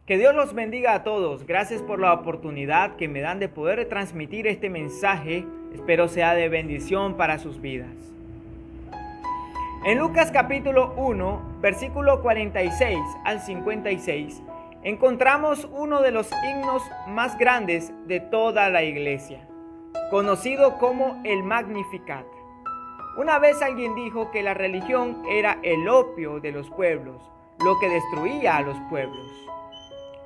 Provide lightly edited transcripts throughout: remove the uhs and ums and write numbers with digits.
Que Dios los bendiga a todos. Gracias por la oportunidad que me dan de poder transmitir este mensaje. Espero sea de bendición para sus vidas. En Lucas capítulo 1, versículo 46 al 56, encontramos uno de los himnos más grandes de toda la iglesia, conocido como el Magnificat. Una vez alguien dijo que la religión era el opio de los pueblos, lo que destruía a los pueblos.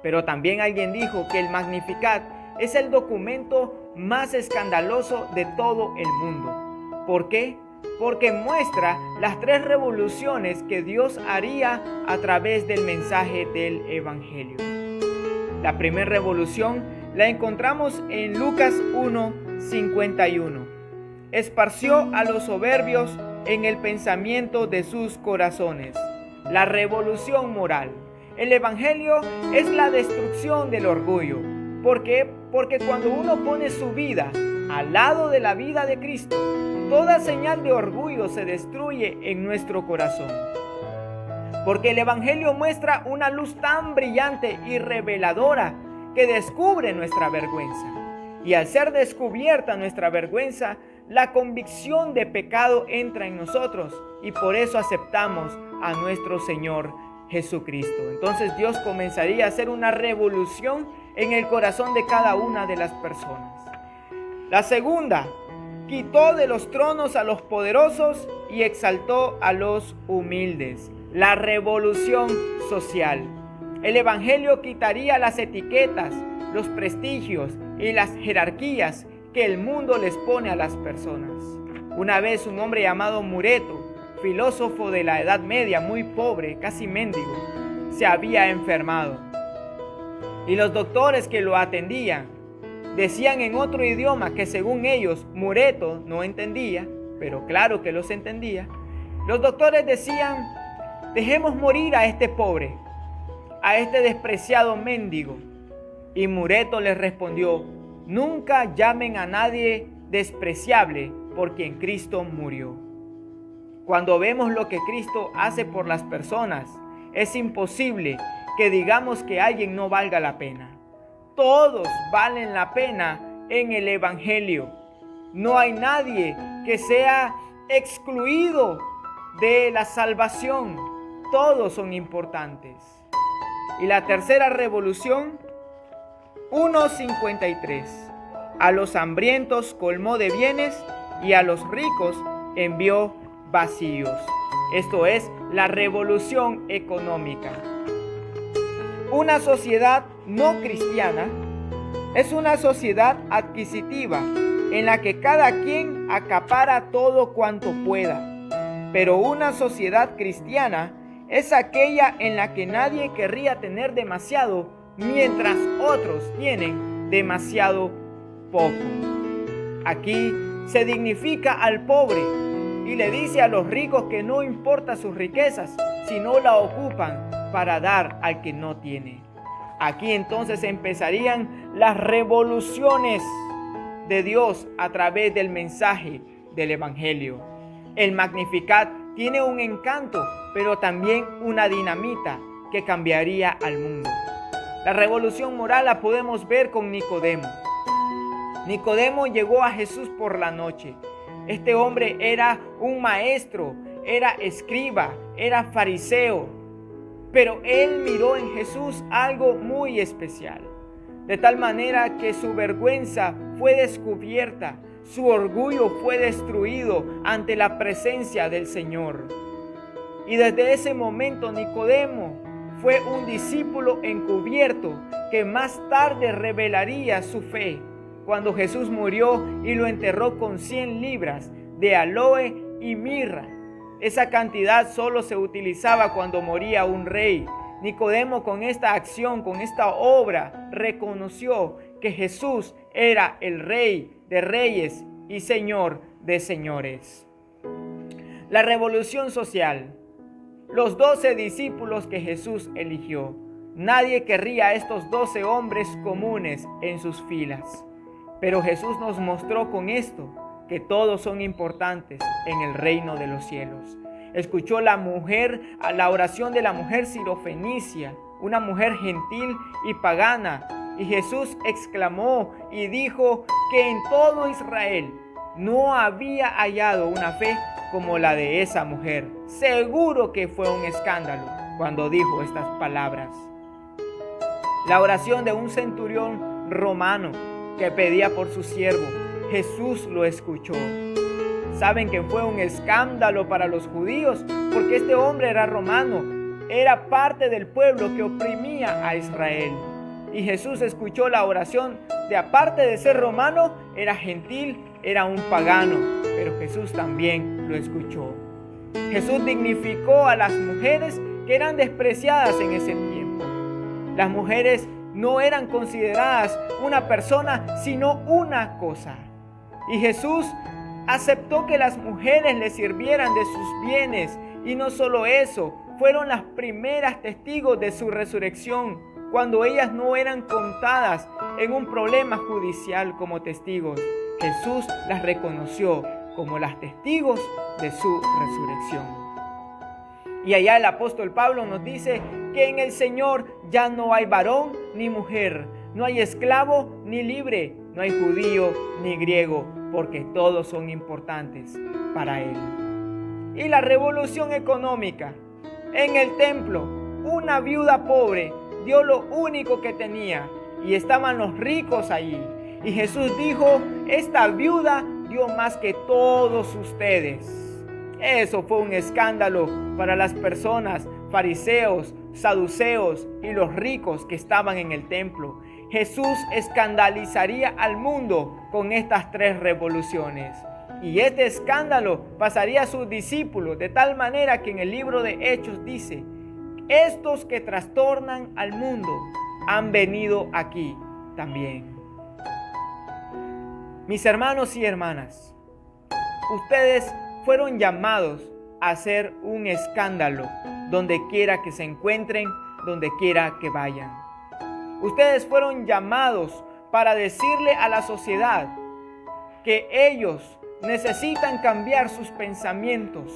Pero también alguien dijo que el Magnificat es el documento más escandaloso de todo el mundo. ¿Por qué? Porque muestra las 3 revoluciones que Dios haría a través del mensaje del Evangelio. La primera revolución la encontramos en Lucas 1:51. Esparció a los soberbios en el pensamiento de sus corazones. La revolución moral. El Evangelio es la destrucción del orgullo. ¿Por qué? Porque cuando uno pone su vida al lado de la vida de Cristo, toda señal de orgullo se destruye en nuestro corazón. Porque el Evangelio muestra una luz tan brillante y reveladora que descubre nuestra vergüenza. Y al ser descubierta nuestra vergüenza, la convicción de pecado entra en nosotros y por eso aceptamos a nuestro Señor Jesucristo. Entonces Dios comenzaría a hacer una revolución en el corazón de cada una de las personas. La segunda, quitó de los tronos a los poderosos y exaltó a los humildes. La revolución social. El Evangelio quitaría las etiquetas, los prestigios y las jerarquías que el mundo les pone a las personas. Una vez un hombre llamado Mureto, filósofo de la Edad Media, muy pobre, casi mendigo, se había enfermado. Y los doctores que lo atendían decían en otro idioma que según ellos Mureto no entendía, pero claro que los entendía. Los doctores decían: dejemos morir a este pobre, a este despreciado mendigo. Y Mureto les respondió: nunca llamen a nadie despreciable por quien Cristo murió. Cuando vemos lo que Cristo hace por las personas, es imposible que digamos que alguien no valga la pena. Todos valen la pena en el Evangelio. No hay nadie que sea excluido de la salvación. Todos son importantes. Y la tercera revolución, 1:53. A los hambrientos colmó de bienes y a los ricos envió vacíos. Esto es la revolución económica. Una sociedad no cristiana es una sociedad adquisitiva en la que cada quien acapara todo cuanto pueda. Pero una sociedad cristiana es aquella en la que nadie querría tener demasiado mientras otros tienen demasiado poco. Aquí se dignifica al pobre y le dice a los ricos que no importa sus riquezas, sino la ocupan para dar al que no tiene. Aquí entonces empezarían las revoluciones de Dios a través del mensaje del Evangelio. El Magnificat tiene un encanto, pero también una dinamita que cambiaría al mundo. La revolución moral la podemos ver con Nicodemo. Nicodemo llegó a Jesús por la noche. Este hombre era un maestro, era escriba, era fariseo, pero él miró en Jesús algo muy especial, de tal manera que su vergüenza fue descubierta, su orgullo fue destruido ante la presencia del Señor. Y desde ese momento Nicodemo fue un discípulo encubierto que más tarde revelaría su fe cuando Jesús murió y lo enterró con 100 libras de aloe y mirra. Esa cantidad solo se utilizaba cuando moría un rey. Nicodemo, con esta acción, con esta obra, reconoció que Jesús era el Rey de reyes y Señor de señores. La revolución social. Los 12 discípulos que Jesús eligió. Nadie querría a estos 12 hombres comunes en sus filas. Pero Jesús nos mostró con esto que todos son importantes en el reino de los cielos. Escuchó la oración de la mujer sirofenicia, una mujer gentil y pagana. Y Jesús exclamó y dijo que en todo Israel no había hallado una fe como la de esa mujer. Seguro que fue un escándalo cuando dijo estas palabras. La oración de un centurión romano que pedía por su siervo, Jesús lo escuchó. Saben que fue un escándalo para los judíos porque este hombre era romano, era parte del pueblo que oprimía a Israel. Y Jesús escuchó la oración de, aparte de ser romano, era gentil, era un pagano, pero Jesús también lo escuchó. Jesús dignificó a las mujeres que eran despreciadas en ese tiempo. Las mujeres no eran consideradas una persona, sino una cosa. Y Jesús aceptó que las mujeres le sirvieran de sus bienes. Y no solo eso, fueron las primeras testigos de su resurrección, cuando ellas no eran contadas en un problema judicial como testigos. Jesús las reconoció como las testigos de su resurrección. Y allá el apóstol Pablo nos dice que en el Señor ya no hay varón ni mujer, no hay esclavo ni libre, no hay judío ni griego, porque todos son importantes para Él. Y la revolución económica. En el templo, una viuda pobre dio lo único que tenía y estaban los ricos allí. Y Jesús dijo, esta viuda dio más que todos ustedes. Eso fue un escándalo para las personas, fariseos, saduceos y los ricos que estaban en el templo. Jesús escandalizaría al mundo con estas 3 revoluciones. Y este escándalo pasaría a sus discípulos, de tal manera que en el libro de Hechos dice, estos que trastornan al mundo han venido aquí también. Mis hermanos y hermanas, ustedes fueron llamados a hacer un escándalo donde quiera que se encuentren, donde quiera que vayan. Ustedes fueron llamados para decirle a la sociedad que ellos necesitan cambiar sus pensamientos.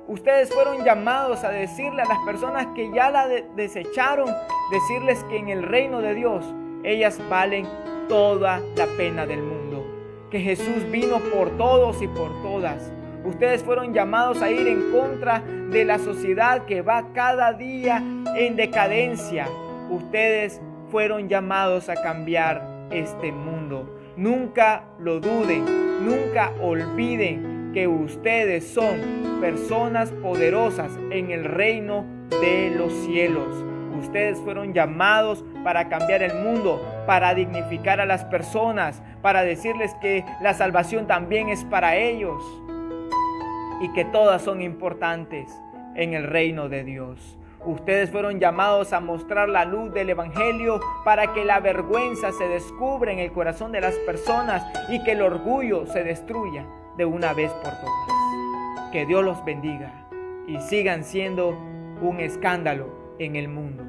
Ustedes fueron llamados a decirle a las personas que ya la desecharon, decirles que en el reino de Dios ellas valen toda la pena del mundo, que Jesús vino por todos y por todas. Ustedes fueron llamados a ir en contra de la sociedad que va cada día en decadencia. Ustedes fueron llamados a cambiar este mundo. Nunca lo duden, nunca olviden que ustedes son personas poderosas en el reino de los cielos. Ustedes fueron llamados para cambiar el mundo, para dignificar a las personas, para decirles que la salvación también es para ellos y que todas son importantes en el reino de Dios. Ustedes fueron llamados a mostrar la luz del Evangelio para que la vergüenza se descubra en el corazón de las personas y que el orgullo se destruya de una vez por todas. Que Dios los bendiga y sigan siendo un escándalo en el mundo.